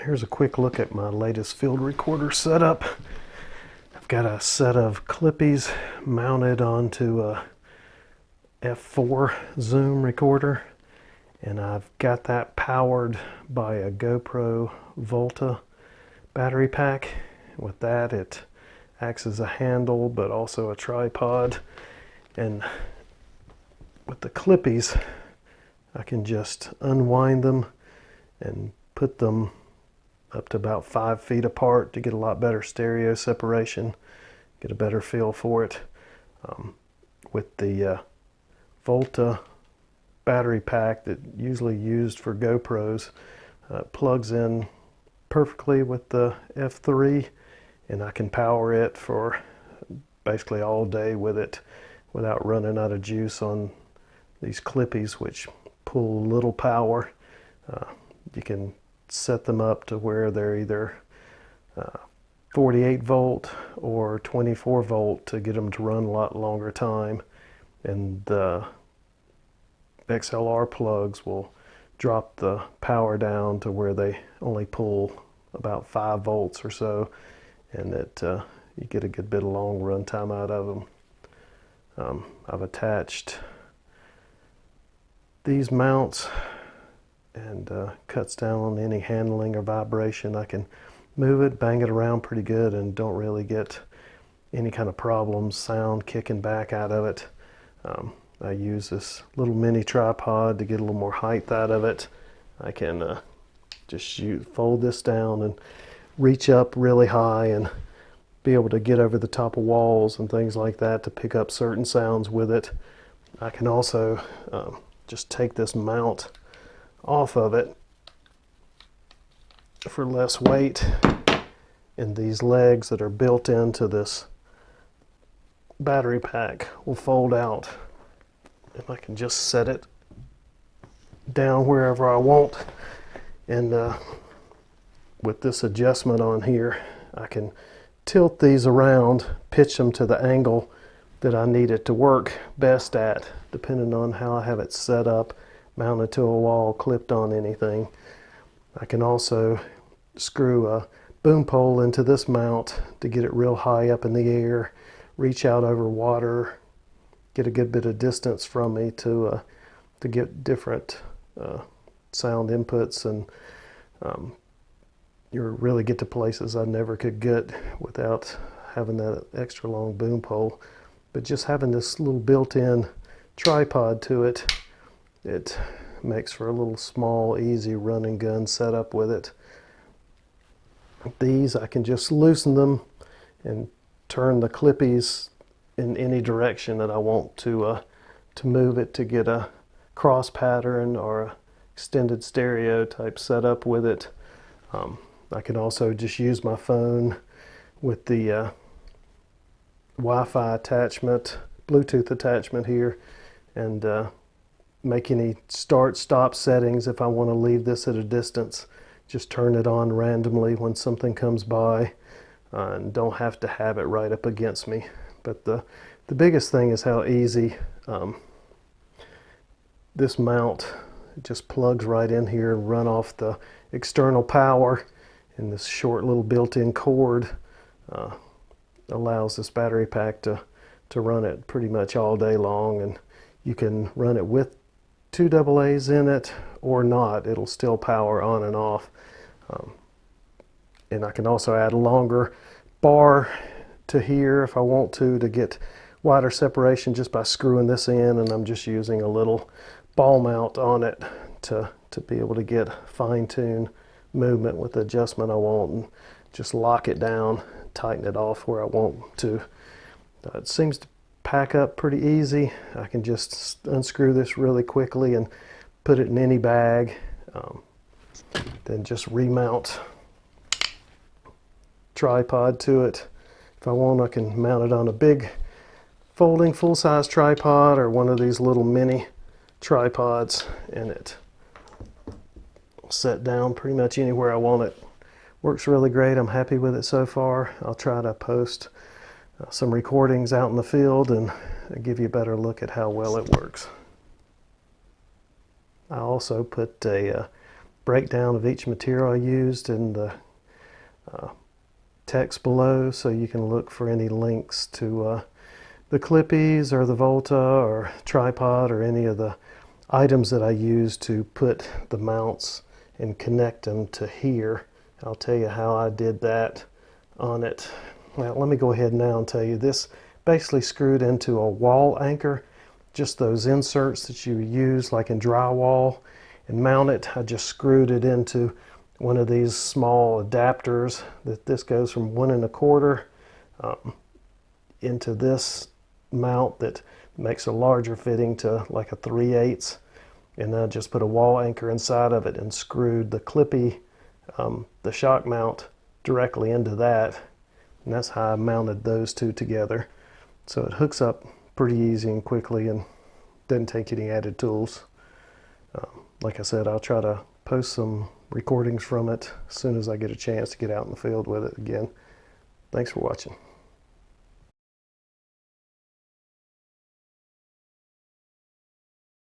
Here's a quick look at my latest field recorder setup. I've got a set of Clippies mounted onto a f4 zoom recorder, and I've got that powered by a GoPro Volta battery pack. With that, it acts as a handle but also a tripod, and with the Clippies I can just unwind them and put them up to about 5 feet apart to get a lot better stereo separation, get a better feel for it. With the Volta battery pack that usually used for GoPros, plugs in perfectly with the F3, and I can power it for basically all day with it without running out of juice on these Clippies, which pull little power. You can set them up to where they're either 48 volt or 24 volt to get them to run a lot longer time, and the XLR plugs will drop the power down to where they only pull about 5 volts or so, and you get a good bit of long run time out of them. I've attached these mounts, and cuts down on any handling or vibration. I can move it, bang it around pretty good, and don't really get any kind of problems, sound kicking back out of it. I use this little mini tripod to get a little more height out of it. I can just fold this down and reach up really high and be able to get over the top of walls and things like that to pick up certain sounds with it. I can also just take this mount off of it for less weight, and these legs that are built into this battery pack will fold out, and I can just set it down wherever I want. And with this adjustment on here, I can tilt these around, pitch them to the angle that I need it to work best at, depending on how I have it set up, mounted to a wall, clipped on anything. I can also screw a boom pole into this mount to get it real high up in the air, reach out over water, get a good bit of distance from me to get different sound inputs, and you really get to places I never could get without having that extra long boom pole. But just having this little built-in tripod to it, it makes for a little small, easy run and gun setup with it. These, I can just loosen them and turn the Clippies in any direction that I want to move it to get a cross pattern or a extended stereo type setup with it. I can also just use my phone with the Wi-Fi attachment, Bluetooth attachment here, and make any start-stop settings if I want to leave this at a distance. Just turn it on randomly when something comes by, and don't have to have it right up against me. But the biggest thing is how easy this mount just plugs right in here and run off the external power, and this short little built-in cord allows this battery pack to run it pretty much all day long. And you can run it with 2 AA's in it or not, it'll still power on and off. And I can also add a longer bar to here if I want to get wider separation just by screwing this in, and I'm just using a little ball mount on it to be able to get fine-tune movement with the adjustment I want, and just lock it down, tighten it off where I want to. It seems to pack up pretty easy. I can just unscrew this really quickly and put it in any bag, then just remount tripod to it. If I want, I can mount it on a big folding full-size tripod or one of these little mini tripods, and it will set down pretty much anywhere I want it. Works really great. I'm happy with it so far. I'll try to post some recordings out in the field and give you a better look at how well it works. I also put a breakdown of each material I used in the text below, so you can look for any links to the Clippies or the Volta or tripod or any of the items that I use to put the mounts and connect them to here. I'll tell you how I did that on it. Well, let me go ahead now and tell you this basically screwed into a wall anchor, just those inserts that you use like in drywall, and mount it. I just screwed it into one of these small adapters that this goes from 1 1/4 into this mount that makes a larger fitting to like a 3/8, and I just put a wall anchor inside of it and screwed the Clippy, the shock mount, directly into that, and that's how I mounted those two together. So it hooks up pretty easy and quickly and doesn't take any added tools. Like I said, I'll try to post some recordings from it as soon as I get a chance to get out in the field with it again. Thanks for watching.